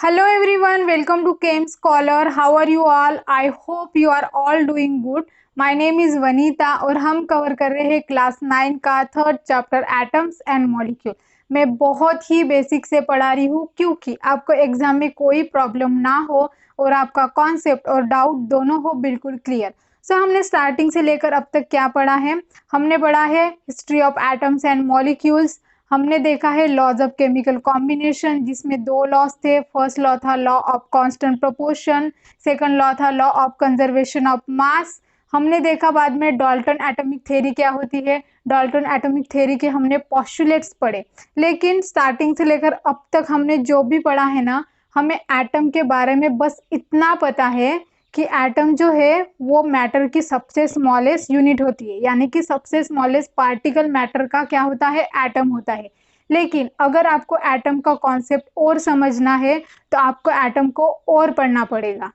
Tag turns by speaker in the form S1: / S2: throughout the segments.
S1: Hello everyone, welcome to KM Scholar. How are you all? I hope you are all doing good. My name is Vanita और हम cover कर रहे हैं class 9 का third chapter atoms and molecule. मैं बहुत ही basic से पढ़ा रही हूँ क्योंकि आपको एग्जाम में कोई प्रॉब्लम ना हो और आपका कॉन्सेप्ट और डाउट दोनों हो बिल्कुल क्लियर। हमने स्टार्टिंग से लेकर अब तक क्या पढ़ा है? हमने पढ़ा है history of atoms and molecules. हमने देखा है लॉज ऑफ केमिकल कॉम्बिनेशन जिसमें दो लॉज थे। फर्स्ट लॉ था law of constant proportion, second law था law of conservation of mass. हमने देखा बाद में डाल्टन एटॉमिक थ्योरी क्या होती है। डाल्टन एटॉमिक थ्योरी के हमने पोस्टुलेट्स पढ़े। लेकिन स्टार्टिंग से लेकर अब तक हमने जो भी पढ़ा है ना, हमें एटम के बारे में बस इतना पता है कि एटम जो है वो मैटर की सबसे स्मॉलेस्ट यूनिट होती है, यानी कि सबसे स्मॉलेस्ट पार्टिकल मैटर का क्या होता है? एटम होता है। लेकिन अगर आपको एटम का कॉन्सेप्ट और समझना है तो आपको एटम को और पढ़ना पड़ेगा।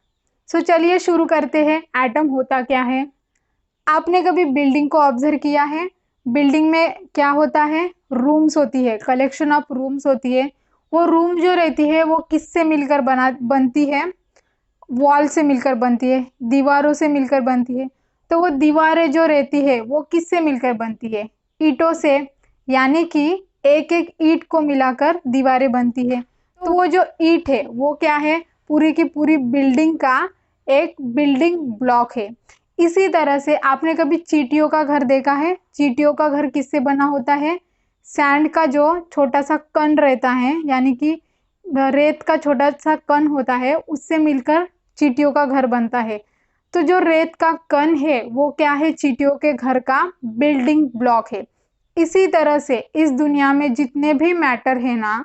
S1: चलिए शुरू करते हैं। एटम होता क्या है? आपने कभी बिल्डिंग को ऑब्जर्व किया है? बिल्डिंग में क्या होता है? रूम्स होती है, कलेक्शन ऑफ रूम्स होती है। वो रूम जो रहती है वो किससे मिलकर बनती है? वॉल से मिलकर बनती है, दीवारों से मिलकर बनती है। तो वो दीवारें जो रहती है वो किससे मिलकर बनती है? ईंटों से, यानी कि एक एक ईंट को मिलाकर दीवारें बनती है। तो वो जो ईंट है वो क्या है? पूरी की पूरी बिल्डिंग का एक बिल्डिंग ब्लॉक है। इसी तरह से आपने कभी चींटियों का घर देखा है? चींटियों का घर किससे बना होता है? सैंड का जो छोटा सा कण रहता है, यानी कि रेत का छोटा सा कण होता है, उससे मिलकर चींटियों का घर बनता है। तो जो रेत का कण है वो क्या है? चींटियों के घर का बिल्डिंग ब्लॉक है। इसी तरह से इस दुनिया में जितने भी मैटर है ना,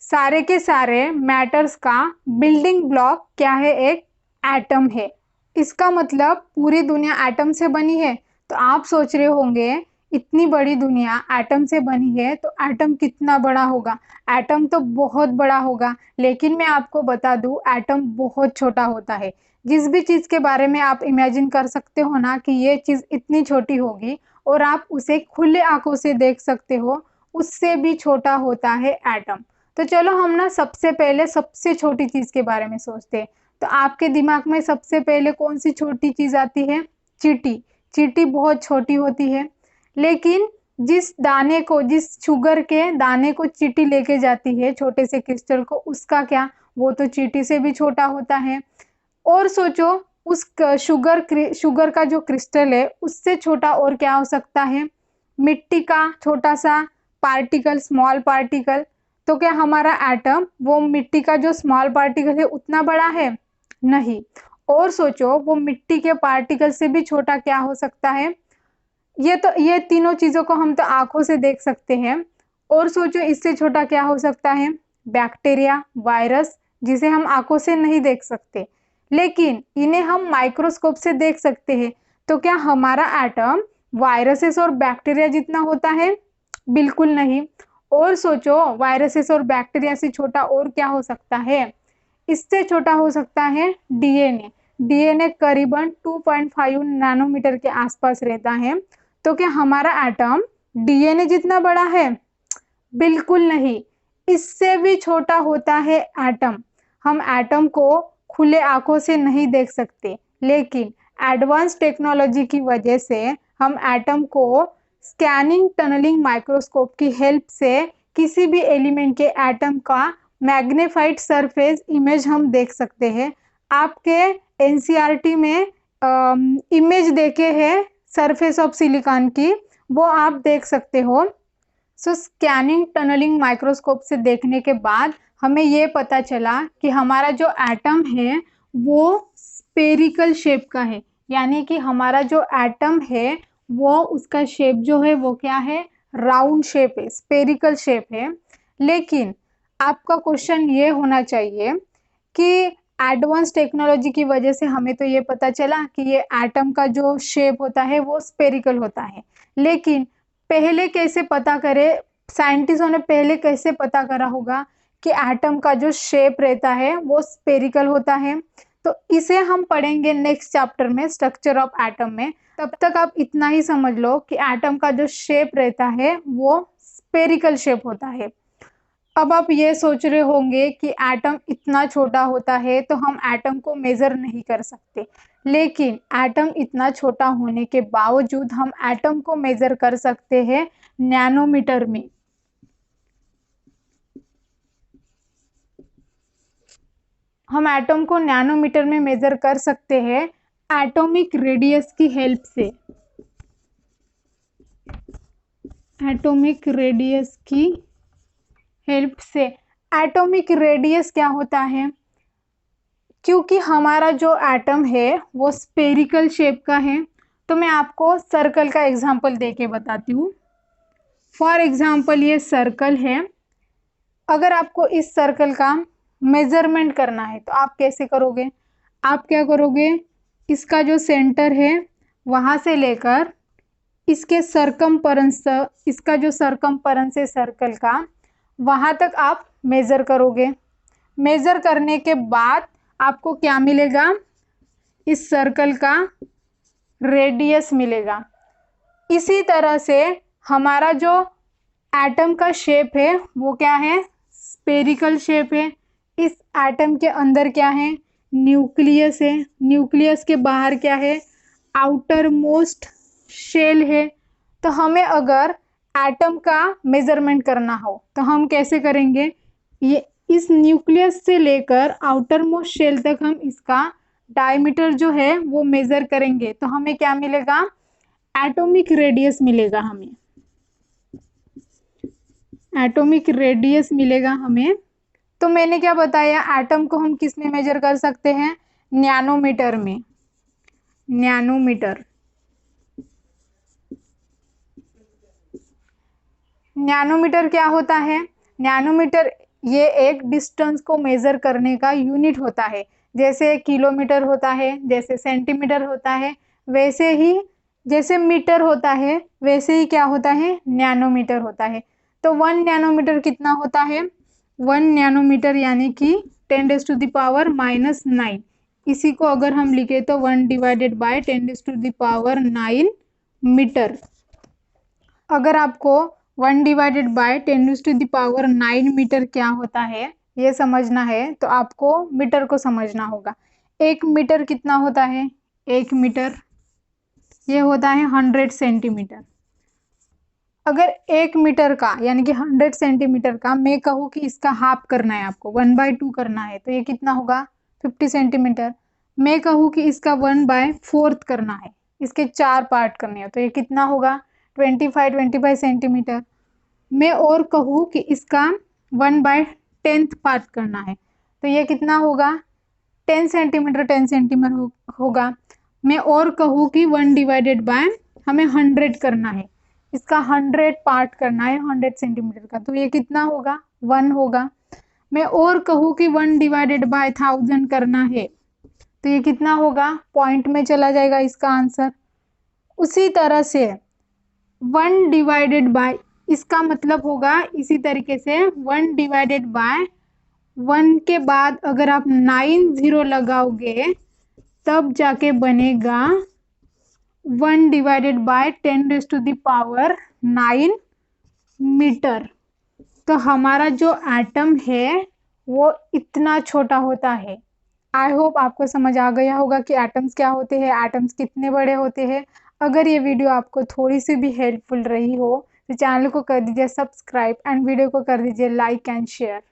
S1: सारे के सारे मैटर्स का बिल्डिंग ब्लॉक क्या है? एक एटम है। इसका मतलब पूरी दुनिया एटम से बनी है। तो आप सोच रहे होंगे इतनी बड़ी दुनिया एटम से बनी है तो एटम कितना बड़ा होगा? एटम तो बहुत बड़ा होगा, लेकिन मैं आपको बता दूं एटम बहुत छोटा होता है। जिस भी चीज के बारे में आप इमेजिन कर सकते हो ना कि ये चीज इतनी छोटी होगी और आप उसे खुले आंखों से देख सकते हो, उससे भी छोटा होता है एटम। तो चलो हम ना सबसे पहले सबसे छोटी चीज के बारे में सोचते हैं। तो आपके दिमाग में सबसे पहले कौन सी छोटी चीज आती है? चींटी। चींटी बहुत छोटी होती है, लेकिन जिस दाने को, जिस शुगर के दाने को चींटी लेके जाती है, छोटे से क्रिस्टल को, उसका क्या? वो तो चींटी से भी छोटा होता है। और सोचो उस शुगर का जो क्रिस्टल है उससे छोटा और क्या हो सकता है? मिट्टी का छोटा सा पार्टिकल, स्मॉल पार्टिकल। तो क्या हमारा एटम वो मिट्टी का जो स्मॉल पार्टिकल है उतना बड़ा है? नहीं। और सोचो वो मिट्टी के पार्टिकल से भी छोटा क्या हो सकता है? ये तीनों चीजों को हम तो आंखों से देख सकते हैं। और सोचो इससे छोटा क्या हो सकता है? बैक्टीरिया, वायरस, जिसे हम आंखों से नहीं देख सकते, लेकिन इन्हें हम माइक्रोस्कोप से देख सकते हैं। तो क्या हमारा एटम वायरसेस और बैक्टीरिया जितना होता है? बिल्कुल नहीं। और सोचो वायरसेस और बैक्टीरिया से छोटा और क्या हो सकता है? इससे छोटा हो सकता है डीएनए। डीएनए करीबन 2.5 नैनोमीटर के आसपास रहता है। तो क्या हमारा एटम डीएनए जितना बड़ा है? बिल्कुल नहीं। इससे भी छोटा होता है एटम। हम एटम को खुले आंखों से नहीं देख सकते, लेकिन एडवांस टेक्नोलॉजी की वजह से हम एटम को स्कैनिंग टनलिंग माइक्रोस्कोप की हेल्प से किसी भी एलिमेंट के एटम का मैग्नीफाइड सरफेस इमेज हम देख सकते हैं। आपके एनसीईआरटी में इमेज देखे हैं सरफेस ऑफ सिलिकॉन की, वो आप देख सकते हो। स्कैनिंग टनलिंग माइक्रोस्कोप से देखने के बाद हमें ये पता चला कि हमारा जो एटम है वो स्पेरिकल शेप का है, यानी कि हमारा जो एटम है वो उसका शेप जो है वो क्या है? राउंड शेप है, स्पेरिकल शेप है। लेकिन आपका क्वेश्चन ये होना चाहिए कि एडवांस टेक्नोलॉजी की वजह से हमें तो ये पता चला कि ये एटम का जो शेप होता है वो स्पेरिकल होता है, लेकिन पहले कैसे पता करे? साइंटिस्टों ने पहले कैसे पता करा होगा कि एटम का जो शेप रहता है वो स्पेरिकल होता है? तो इसे हम पढ़ेंगे नेक्स्ट चैप्टर में, स्ट्रक्चर ऑफ एटम में। तब तक आप इतना ही समझ लो कि एटम का जो शेप रहता है वो स्पेरिकल शेप होता है। अब आप ये सोच रहे होंगे कि एटम इतना छोटा होता है तो हम एटम को मेजर नहीं कर सकते, लेकिन एटम इतना छोटा होने के बावजूद हम एटम को मेजर कर सकते हैं नैनोमीटर में। हम एटम को नैनोमीटर में मेजर कर सकते हैं एटॉमिक रेडियस की हेल्प से। एटॉमिक रेडियस की हेल्प से। एटॉमिक रेडियस क्या होता है? क्योंकि हमारा जो एटम है वो स्पेरिकल शेप का है, तो मैं आपको सर्कल का एग्जांपल देके बताती हूँ। फॉर एग्जांपल ये सर्कल है। अगर आपको इस सर्कल का मेजरमेंट करना है तो आप कैसे करोगे? आप क्या करोगे, इसका जो सेंटर है वहां से लेकर इसके सरकमफेरेंस, इसका जो सरकमफेरेंस है सर्कल का, वहां तक आप मेजर करोगे। मेजर करने के बाद आपको क्या मिलेगा? इस सर्कल का रेडियस मिलेगा। इसी तरह से हमारा जो एटम का शेप है वो क्या है? स्पेरिकल शेप है। इस एटम के अंदर क्या है? न्यूक्लियस है। न्यूक्लियस के बाहर क्या है? आउटर मोस्ट शेल है। तो हमें अगर एटम का मेजरमेंट करना हो तो हम कैसे करेंगे? ये इस न्यूक्लियस से लेकर आउटर मोस्ट शेल तक हम इसका डायमीटर जो है वो मेजर करेंगे, तो हमें क्या मिलेगा? एटॉमिक रेडियस मिलेगा हमें। एटॉमिक रेडियस मिलेगा हमें। तो मैंने क्या बताया, एटम को हम किस में मेजर कर सकते हैं? नैनोमीटर में। नैनोमीटर। नैनोमीटर क्या होता है? नैनोमीटर ये एक डिस्टेंस को मेजर करने का यूनिट होता है। जैसे किलोमीटर होता है, जैसे सेंटीमीटर होता है, वैसे ही जैसे मीटर होता है वैसे ही क्या होता है? नैनोमीटर होता है। तो 1 नैनोमीटर कितना होता है? 1 नैनोमीटर यानी कि 10⁻⁹। इसी को अगर हम लिखे तो 1/10⁻⁹ मीटर। अगर आपको 1/10⁻⁹ मीटर क्या होता है ये समझना है तो आपको मीटर को समझना होगा। 1 मीटर कितना होता है? 1 मीटर ये होता है 100 सेंटीमीटर। अगर 1 मीटर का यानी कि 100 सेंटीमीटर का मैं कहूँ कि इसका हाफ करना है, आपको 1/2 करना है, तो ये कितना होगा? 50 सेंटीमीटर। मैं कहूँ कि इसका 1/4 करना है, इसके 4 पार्ट करने हैं, तो ये कितना होगा? 25 सेंटीमीटर। मैं और कहूँ कि इसका 1/10 पार्ट करना है, तो ये कितना होगा? 10 सेंटीमीटर 10 सेंटीमीटर होगा। मैं और कहूँ कि 1/, हमें 100 करना है, इसका 100 पार्ट करना है 100 सेंटीमीटर का, तो ये कितना होगा? 1 होगा। मैं और कहूँ कि 1/1000 करना है, तो ये कितना होगा? पॉइंट में चला जाएगा इसका आंसर। उसी तरह से 1/, इसका मतलब होगा इसी तरीके से 1/1 के बाद अगर आप 9 0 लगाओगे तब जाके बनेगा 1/10⁹ मीटर। तो हमारा जो एटम है वो इतना छोटा होता है। आई होप आपको समझ आ गया होगा कि एटम्स क्या होते हैं, एटम्स कितने बड़े होते हैं। अगर ये वीडियो आपको थोड़ी सी भी हेल्पफुल रही हो तो चैनल को कर दीजिए सब्सक्राइब एंड वीडियो को कर दीजिए लाइक एंड शेयर।